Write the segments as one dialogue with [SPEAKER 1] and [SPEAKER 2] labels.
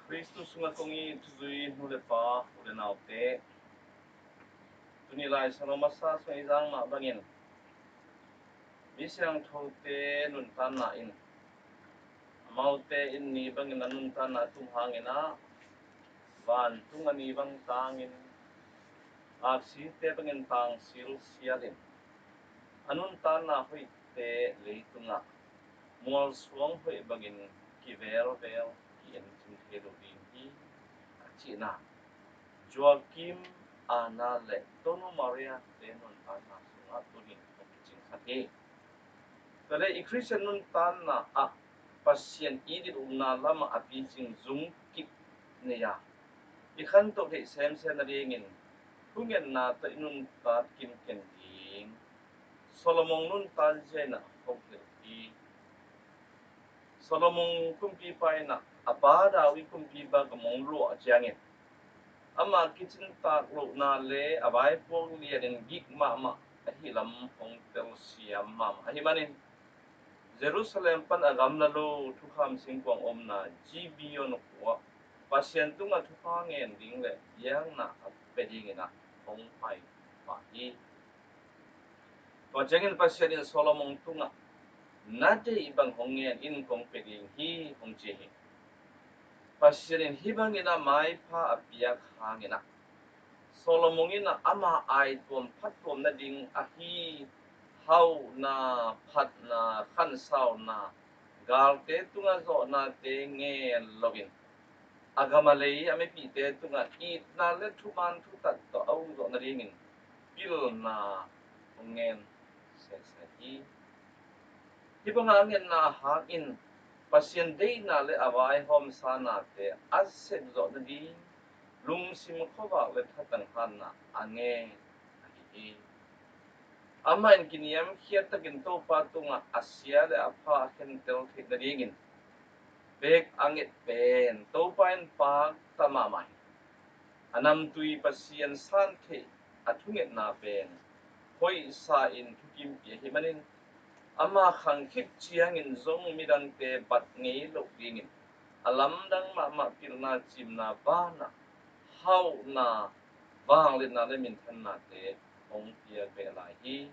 [SPEAKER 1] Kristus nga kongi tuzui nulepa ulenaute tunilai sanomasa sungizang ma bangin bisyang thote nun tanna in maute in ni bangin nun tanna tumhangina van tungani bang tangin aksi te bangin tang sil sialin anun tanna hui te leitunga mual suang hui bangin kivel vel kien chimthelo din hi achina Joachim Anale Tono Maria Tenon Tana Sunga Tunin Ching Sake Kale I Christian nun Tana a pasien idin umna lama api ching zung kip neya Ikhan to he sem sen ringin Kungen na ta inun tat kim ken ding Solomon nun tan jena hokil I Solomon kumpi pai na apada wi kumpi ba kamong lo ajangin ama kitchen tak lo na le abai pong lian gig ma hilam pong tel siam mam ahimanin Jerusalem pan agam na lo thukham singkwang om na gibion ko pasien tunga thuphangen ding le yang na peding ina ong pai pa hi to jengin pasien in Solomon tunga nade ibang hongen in kong peding hi ong chehi pasien hibang ina mai pa apiak hangina Solomon ina ama ai tuam phat tuam na ding ahi hau na phat na khan sao na gal te tunga zo na te nge login agamale ame pi te tunga I na le thuman thu tat to au zo na ringin pil na ngen se se hi hibanga ngen na hangin pasien dei na le awai hom sana te aset zo na ding lung sim khoba le thatan han na ange hi ama in kiniam khiat takin to patunga asia le apa ken tel thik na ringin bek angit pen to pain pa tamamai anam tui pasien san the athunget na pen hoi sa in thukim pi hi manin ama khang khit chiang in zong midang te bat ngei lo ringin alam dang ma pilna chimna ba na hau na vang le na le min than na te ong pia be lai hi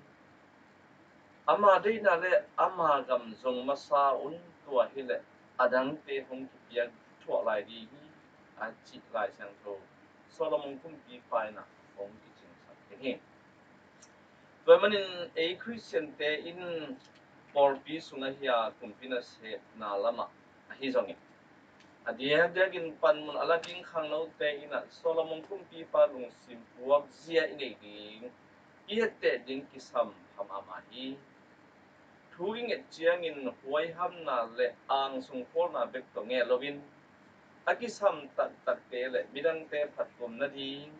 [SPEAKER 1] ama dei na le ama gam zong masa un tua hi le adang te hong ki pia thua lai di hi a chi lai sang tho Solomon kum pi pai na ong ki ching sa te hi Và manin a Christian te in Paul pi sunga hiya kumpina se na lama hi zongi adia dagin pan mun ala ding khang no te ina Solomon kumpi pa lung sim puak zia inei ding ia te ding kisam hamama hi thuing et chiang in huai ham na le ang sung pol na bek to nge lovin akisam tak tak te le midang te phatum na ding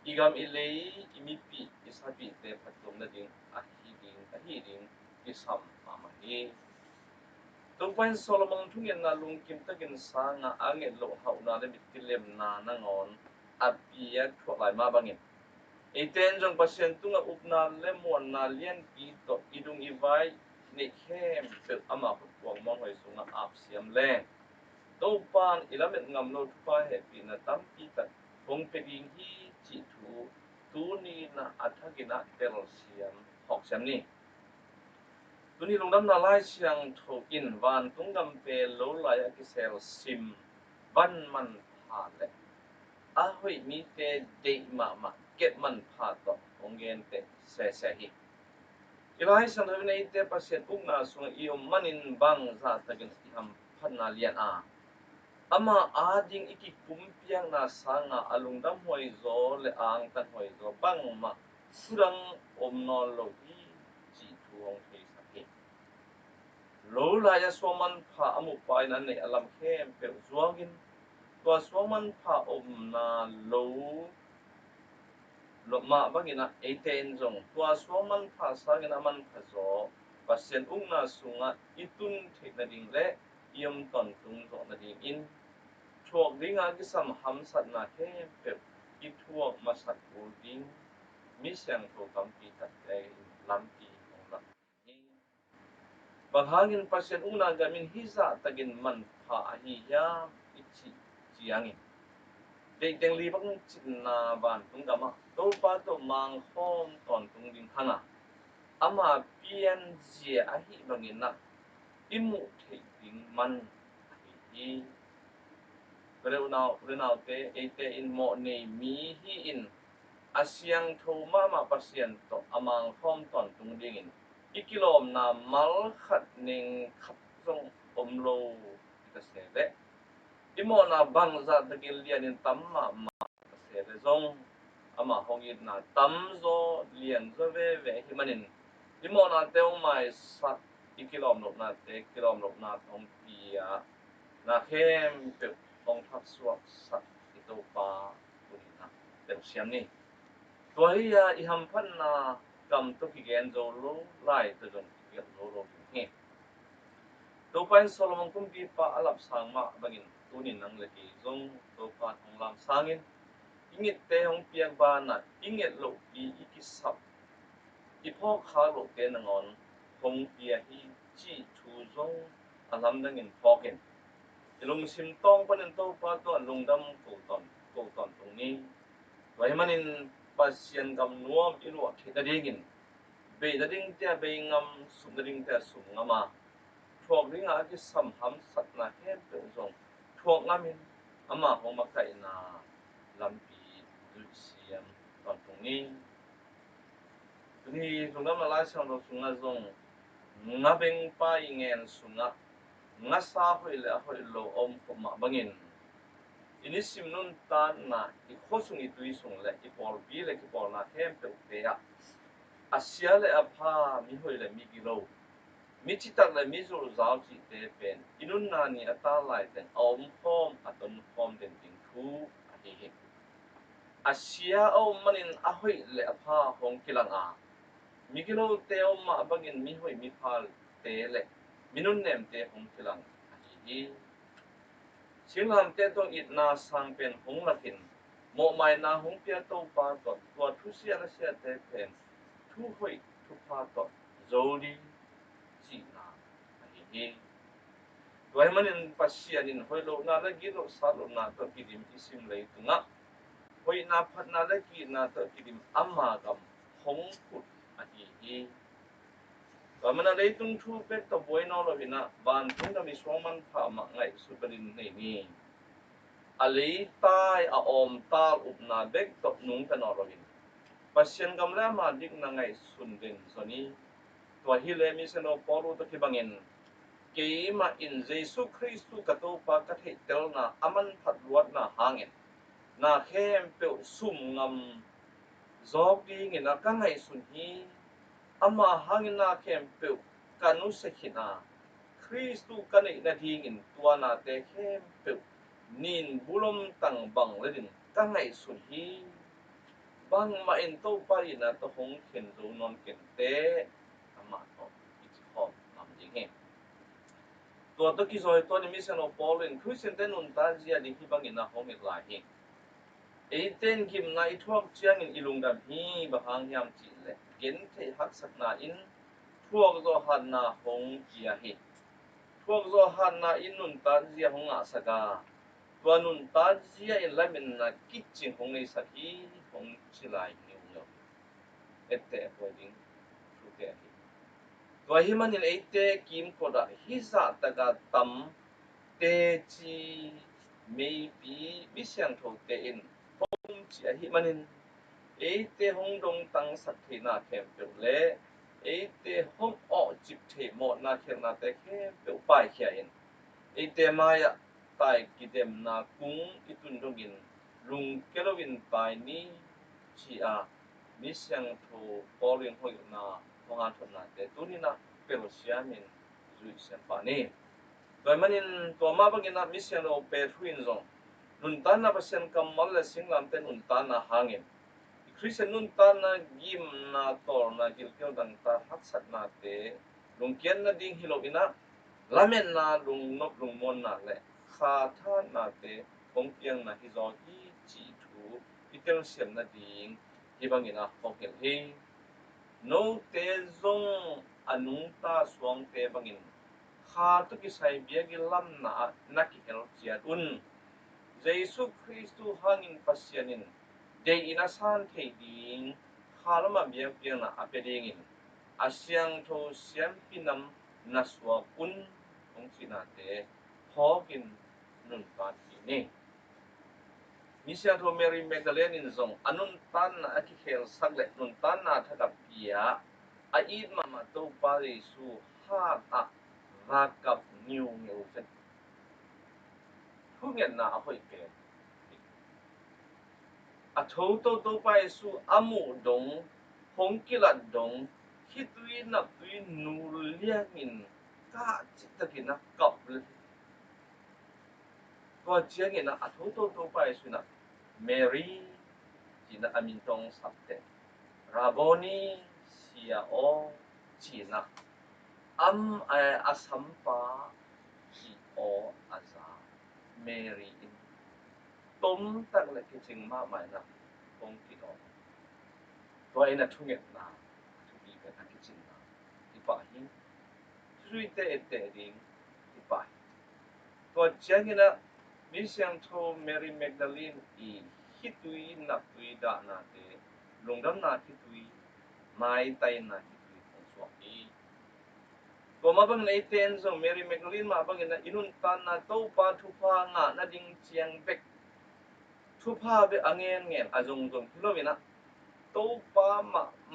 [SPEAKER 1] igam ilei imipi isapi te phatum na ding ahi ding kisam mama hi Tungpain Solomon thungen na lung kim takin sa nga angin lo hau na le mitilem na nangon apia thok lai ma bangin iten jong pasien tunga upna le mon na lian pi to idung iwai ne khem pe ama phuang mong hoi sunga ap siam le to pan ilamet ngam no thupa he pi na tam pi ta bong pe ding hi chi thu tu ni na athagina tel siam hok siam ni Tuni lungdam na lai siang tho in van tungdam pe lo lai a kisel sim ban man pha le a hoi mi te de ma ket man pha to ongen te se hi ilai san ha nei te pasien ung na sung iom manin bang za takin ham phan na lian a ama a ding iki kumpiang na sanga alungdam hoi zo le ang tan hoi zo bang ma surang om no lo hi chi thuong the sa hi lo la ya soman pha amu pai nan nei alam khem pe zuangin to soman pha om na lo ma bangina eten jong to soman pha sangina man pha zo pasien ung na sunga itun thik na ding le iom ton tung zo na ding in chok ding a kisam ham sat na khem pe I thuak ma sat ul ding mi siang tho kam pi tat le lam pi ong la Baghangin pasien una gamin hiza tagin man pha hi ya ichi chiang in dei teng li bang chin na ban tung dama to pa to mang khom ton tung ding hana ama pian zia a hi bangin na imu thei ding man hi renau te ate in mo nei mi hi in asyang tho ma pasien to amang khom ton tung ding in ikilom na mal khat ning khap zong lo ka se le imo na bang za ta gil lian in tam ma ka se le zong ama hongit na tam zo lian zo ve hi manin imo na teo mai sat ikilom lop na te kilom lop na thong pia na khem pe ong thak suak sat ito pa kunina tem siam ni tua hi i ham phan na kam to ki gen zo lo lai to jong ki lo he to pan solomon kum bi pa alap sang ma bangin tunin nang le ki zong to pa thong lam sangin ingit te hong piak ba na inget lo i ikisap ipo kha lo te nangon hong pia hi chi thu zong alam dangin pokin ilung sim tong panin to pa to lungdam ko ton tung ni wai manin pasien gam nuam ilu thita dingin be da ding tia be ngam sum da ding tia sum ngama thuak ding a ki sam ham sat na hem pe zong thuak ngamin ama hong ma kai na lampi du siam ton tung ni ni lungdam la lai sang ro sunga zong nga beng pa ingen sunga nga sa hoi le hoi lo om ko ma bangin ini sim nun ta na i khosung i tui sung le i por bi le ki por na hem pe te ya asia le apha mi hoi le mi ki lo mi chi tak le mi zo zao chi te pen inun na ni ata lai ten om form aton form den ting thu a hi hi asia o manin a hoi le apha hong kilang a mi ki lo te om ma bangin mi hoi mi phal te le minun nem te hong kilang a hi hi Singham te tong it na sang pen hong lakin mo mai na hong pia to pa to tua thu sia na sia te pen thu hoi thu pa to zoli chi na hi hi tuai manin pasian in hoi lo na la gi lo sa lo na to ki dim isim lei tu na hoi na phat na la ki na to ki dim amma gam hong put a hi hi mana lei tung thu pek to boi no lo hina ban tung na mi soman pha ma ngai superin nei ni alei tai a om tal up na bek tok nung ta no rovin pasien gam la ma dik na ngai sun din soni to hi le mi se no poru to ki bangin ke ma in jesu christu ka to pa ka the tel na aman phat luat na hangin na khem pe sum ngam zok ding ina ka ngai sun hi ama hangin na khem pe kanu se khina christu ka nei na ding in tua na te khem pe nin bulom tang bang ledin ka ngai sun hi bang ma in to pari na to hong khen zo non ken te ama to it's hom nam ding he to ki zoi to ni mission of paul in christian ten un ta zia di hi bang in na hom it lai hi ten kim na I thuak chiang in ilung dam hi ba hang yam chi le gen the hak sak na in thuak zo han na hong kia hi thuak zo han na in nun ta zia hong a saka tua nun ta zia in lamin na kitchen hong nei sa hi hong chi lai ni ung yo ette ho ding thu te hi tua hi manin ate kim ko da hi za ta ga tam te chi maybe bi siang tho te in hong chi a hi manin ate hong dong tang sak thi na khem pe le ate hong o chip the mo na khem na te khem pe pai khia in ate maya tai ki dem na kung itun dongin lung kelowin pai ni chi a mi siang tho polin hoi na honga thon na te tunina pero siamin zui sian pa ni toy manin to ma bangin na mi siang lo pe thuin zong nun tan na pasien kam mal le singlam ten nun tan na hangin Christian nun tan na gim na tor na gilkel dang ta hak sat na te lung kian na ding hilo ina lamen na lung nok lung mon na le kha tha na te kong piang na hi zo hi chi thu itel siam na ding hi bangina hong hel hi no te zong anung ta suang te bangin kha to ki sai bia gi lam na na ki hel chiat un Jesus Christu hangin pasyanin day inasan kay ding halama biyang biyang na apedingin asyang to siyang pinam naswa kun kung sinate hogin nun patini misya to Mary Magdalene in zong anun tan na akikel sagle nun tan na thakapia ai mama to pare su ha a rakap niu niu fen hungen na ahoi ke a thâu tô tô pai su amu dong hong kilat dong khi tui na tui nu lia ngin ka chit ta ki na kap le ko chia ngin na a thâu tô tô pai su na Mary chỉ na amin tong sapte Raboni sia o chỉ na asampa ki o aza Mary in tom tak le ki ching ma mai na hong ki do to ina thunget na thu bi ka ki ching na ipa hi three te ding ipa to chiang ina mi siang tho Mary Magdalene i hitui na tui da na te lungdam na hitui mai tai na hitui kong so i ko mabang na iten so Mary Magdalene mabang ina inun tan na to pa thu pa nga na ding chiang bek thu pa be angen ngen azong zong kilomina to pa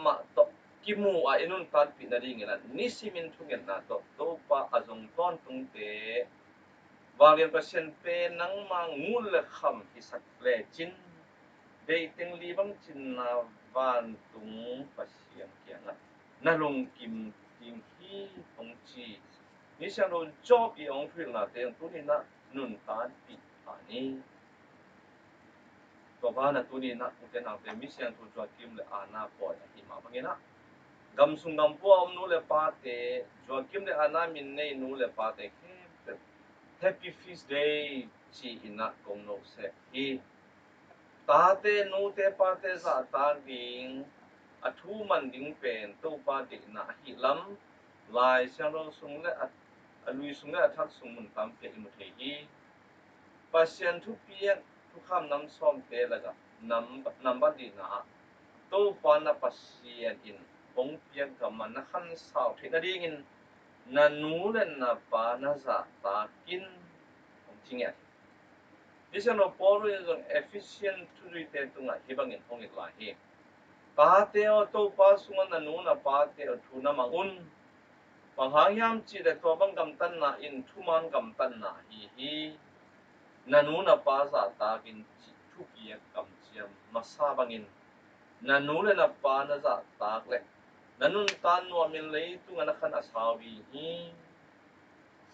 [SPEAKER 1] ma to kimu a inun tan pi na ding ina nisimin thungen na to pa azong ton tung te walian pasien pe nang ma ngul le kham hi sak le chin dei teng li bang chin na van tung pasien kia na long kim ting hi ong chi ni sang ron job i ong phil na te tu ni na nun tan pi ani to ba na tu ni na uten ang te mi siang tu jwa kim le ana po hi ma bangena gam sung gam po om nu le pa te jwa kim le ana min nei nu le pa te Happy Feast Day chi ina kong no se hi ta te nu te pa te za ta ding a thu man ding pen to pa de na hi lam lai siang ro sung le a lui sung le a thak sung mun tam pe imu the hi pasien thu pian thu kham nam som te la ga nam ba di na to pa na pasien in ong pian ka man na khan sao the na ding in na nu le na pa na za ta kin tingya disa no polo yung efficient tuloy tunga hibangin hongit lahi pate o to pasungan na nuna pate o tuna mangun panghangyam chi de to bang gamtan na in tuman gamtan na hi na nuna pa sa tagin chi tukiya kamchiam masabangin na nula na pa na sa takle nanun tan no amin lay tunga na kan asawi hi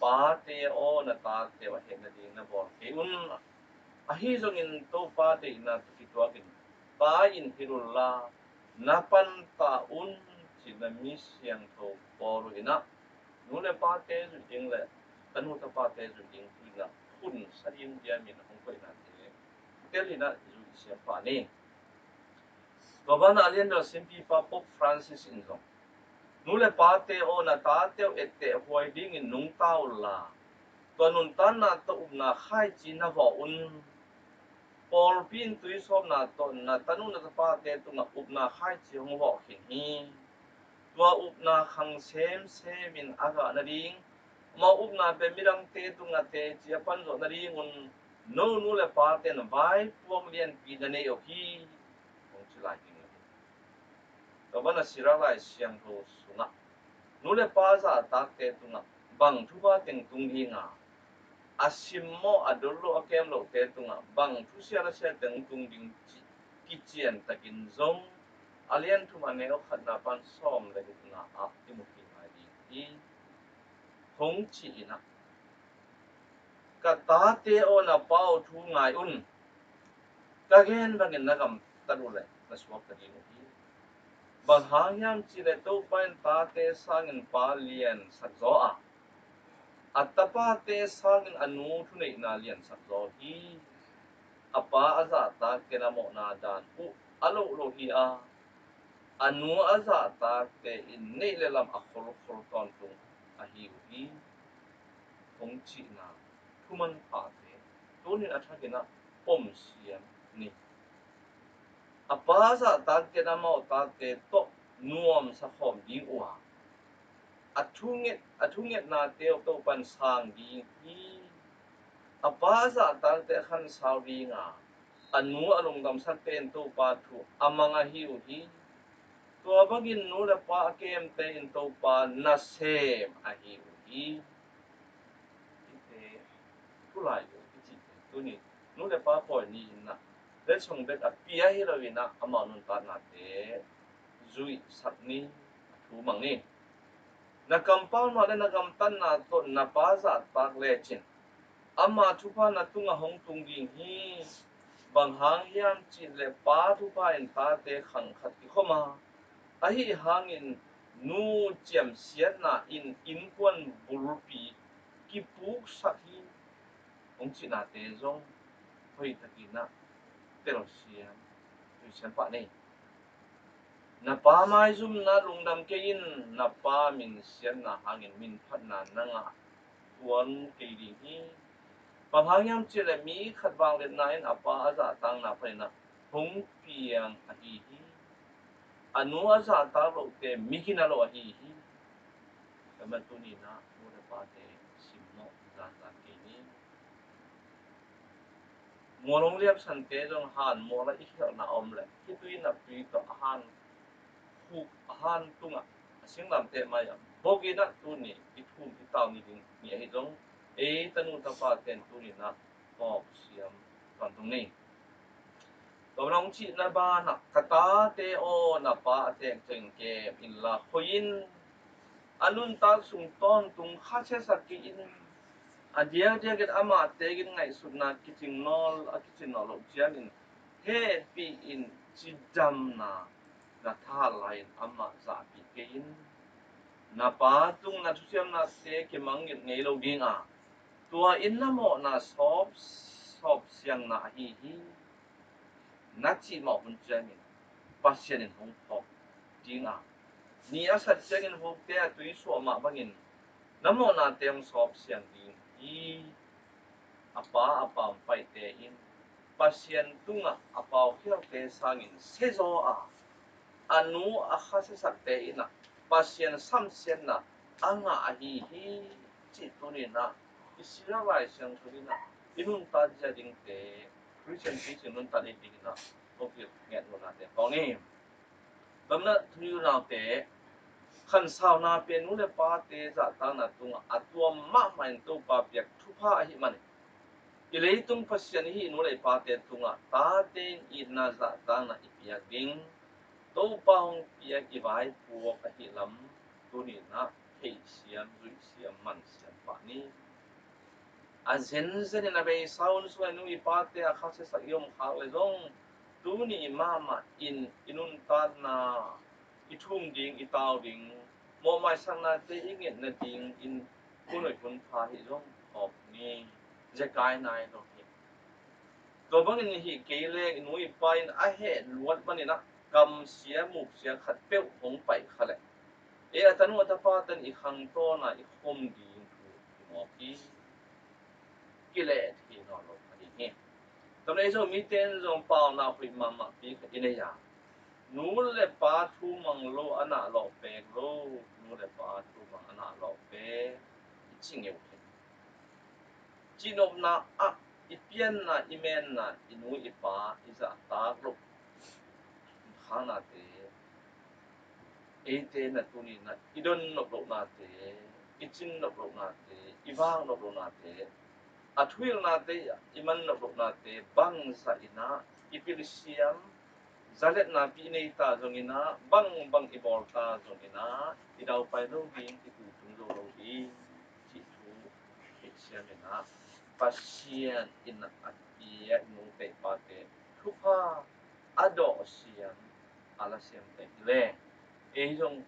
[SPEAKER 1] pate o na tate wa hen na din na bol ke ahi zongin to pate na kitwakin pa in hirulla napan taun sina misyang to poro ina nule pate zu jingle tanu ta pate zu jing ina kun sarin dia min hong ko ina te telina zu siam pa ni Babana alien do simpi pa Pope Francis in zong nule pate o na tate ette huai ding in nung tau la to nun tan na to na khai chi na vo un Paul pin tui som na to na tanu na pa te tu na up na khai chi hong vo khin hi tua up na khang sem in aga na ding ma up na pe mirang te tu na te chi pan zo na ding un no nu le pa te na vai puang lian pi na ne o hi kong chi lai king to bana sira lai siang to sunga nu le pa za ta te tu na bang thu ba teng tung hi nga asimmo adolo akem lo te tunga bang thusia la sia teng tung ding kichian takin zong alian thu mane o khatna pan som le na a timuki mai di hong chi ina ka ta te o na pau thu ngai un ka gen bangin na gam tanu le na swak ta di hi bang hangyam chi le to pan ta te sangin pa lian sak zo a atapa te sangin anu thunei na lian sak zo hi apa aza ta kena mo na dan alo lo hi a anu aza ta te in nei le lam a khol ton tu a hi hong chi na thuman pa te to ni a thakina siam ni apa sa ta ke na mau ta te to nuam sa khom ding wa athunget na te to pan sang ding hi apa sa ta te khan sau ding anu alung dam sa ten to pa thu amanga hiu hi tua bagin nu le pa kem te in to pa na sem a hiu hi te tulai ti tu ni nu le pa po ni na le chong bet a pia hi lo ina ama nun ta na te zui sat ni thu mang ni na kampau ma le na gam tan na to na pa za tak le chin ama thu pa na tunga hong tung ding hi bang hang hiam chi le pa thu pa in ta te khang khat ki khoma a hi hangin nu chiam sian na in kwan bulpi ki puk sak hi ong chi na te zong hoi takina pero siam tu siam pa nei na pa mai zum na lungdam ke in na pa min sian na hangin min phat na nanga tuan ke ding hi pamhangyam chile mi khat wang le na in apa aza tang na phaina hong piang a hi hi anu aza ta lo te mi kina lo a hi hi kama tu ni na mo le pa te simno zan zan ke ni mo long liap san te jong han mo la ik na om le ki tu na pi to han hu han tunga sing lam te mai bogina tu ni i thum i taw ni ding ni hi jong e tanu ta pa ten tu ni na pok siam kan tung niก็น้องชีนาบานะกตาเตโอนาปาเตงเจงเกอินลาโคยินอันนุนตาสุงต้นตุงข้าเชสักกินอันเดียวกันอามาเตกินไงสุดนาคิจิงนอลอาคิจิงนอลเจียนินเฮปีอินจิดัมนาท่าไลน์อามาซาปีเกินนาปาตุงนาทุเซียมนาเตกิมังเงินไงโลกิงตัวอินนาโมนาสอบเสียงนาฮีnachi mo hun changin pasien in hong pok dinga ni asat changin hong te tui so ma bangin namo na teng sop sian ding I apa pai te in pasien tunga apa hiao te sangin sezo anu akhase sak te ina pasien sam sian na anga ahi chi tuni na isira lai siang tuni na inun ta ding te Christian teaching nun ta ding na okay nghe một là để có nghe bấm na thu nào để khăn sao na bênนู้นเลยป้าเตะจะตั้งนะตรงตัวมากมันตัวป้าเปียกทุพาหิมันอีเลยตรงพัศยันหินู้นเลยป้าเตะตรงตาเตนอีน่าจะตั้งนะอีเปียกดิ้งตัวป้าหงเปียกอีไว้พวกหิลำตัวนี้นะเฮียเสียมดุยเสียมมันเสียมป้านี่เซนนะไปสาวนู้นนู้นอีป้าเตะข้าศึกสักยมข้าวเลยจงtu ni mama inun tan na ithum ding itaw ding mo mai sang na te inget na ding in kunoi kun pha hi rong op ni jekai nai do hi to bang ni hi keile nui pain a he luat mani na kam sia muk sia khat pe hong pai khale e atanu atapa tan I khang to na I khom ding thu mo ki kile thi no lo ani heตอนนี้จะมีเต้นจงเป่านาคุยมาปีกันอินเดียนู้นเลยป้าทูมังโลอันน่ะหลอกเปกโลนู้นเลยป้าทูมังอันน่ะหลอกเปกจริงอยู่จีนอมน่ะอีเปียนน่ะอีเมนน่ะอีนู้นอีป้าอีจะตากลบข้างน่ะเตเตน่ะตัวนี้น่ะอีดนนกลบน่ะเตอีจินนกลบน่ะเตอีว่างนกลบน่ะเตatwil nate iman na bok nate bang sa ina ipilisiam zalet na pinita zong ina bang ibolta zong ina idaw pa do ging itutung do gi chitu siam ina pasien ina atia nu te pate thupa ado siam ala siam te le e zong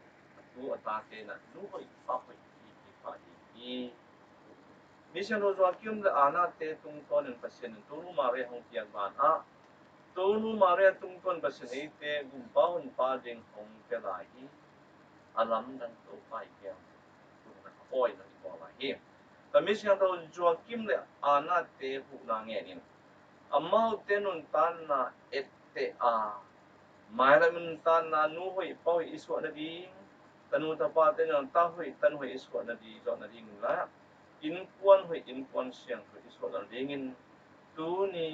[SPEAKER 1] tu atate na nu hoi pa hoi pa hi Mission Joachim le ana te tung ton en pasien tunu mare hong pian ban tunu mare tung ton pasien e te gum baun pa ding hong te lai hi alam dan to pai ke tu na oi na ko la hi ta mission Joachim le ana te hu na nge nin amau tenun tan na ette a mai la min tan na nu hoi pau iswa na ding tanu ta pa te na ta hoi tan hoi iswa na di zo na ding la in kuan siang hoi iswa na dingin tu ni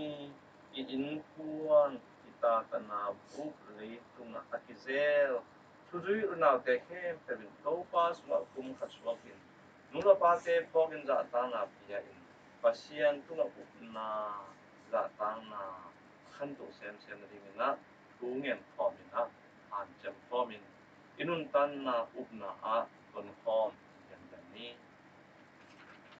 [SPEAKER 1] in kuan kita kana buk le tu na akizel tujui una te hem pe bin to pas wa kum khaswakin nula pa te pogin za ta na pia in pasian tu na na za ta na khan to sem sem na ding na tu ngen thomin na an chem thomin inun tan na upna a ton khom yan ni